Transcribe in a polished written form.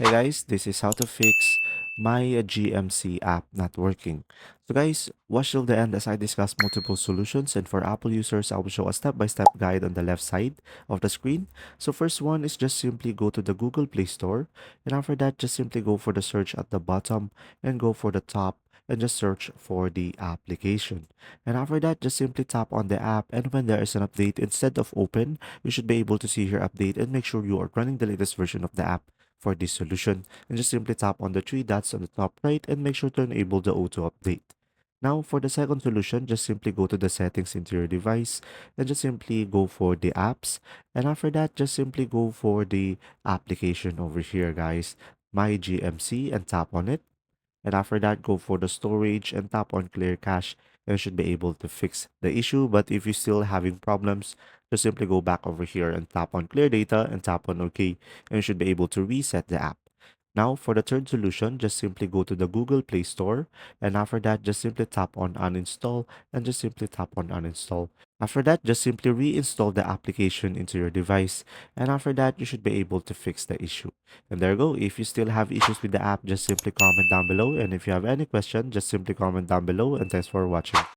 Hey guys, this is how to fix my GMC app not working. So guys, watch till the end as I discuss multiple solutions, and for Apple users, I will show a step-by-step guide on the left side of the screen. So first one is just simply go to the Google Play Store, and after that just simply go for the search at the bottom and go for the top and just search for the application. And after that just simply tap on the app, and when there is an update, instead of open, you should be able to see here update and make sure you are running the latest version of the app for this solution, and just simply tap on the three dots on the top right and make sure to enable the auto update. Now for the second solution, just simply go to the settings into your device and just simply go for the apps, and after that just simply go for the application over here guys, my GMC, and tap on it. And after that, go for the storage and tap on clear cache, and you should be able to fix the issue. But if you're still having problems, just simply go back over here and tap on clear data and tap on OK, and you should be able to reset the app. Now, for the third solution, just simply go to the Google Play Store, and after that, just simply tap on uninstall and just simply tap on uninstall. After that, just simply reinstall the application into your device, and after that, you should be able to fix the issue. And there you go. If you still have issues with the app, just simply comment down below. And if you have any question, just simply comment down below. And thanks for watching.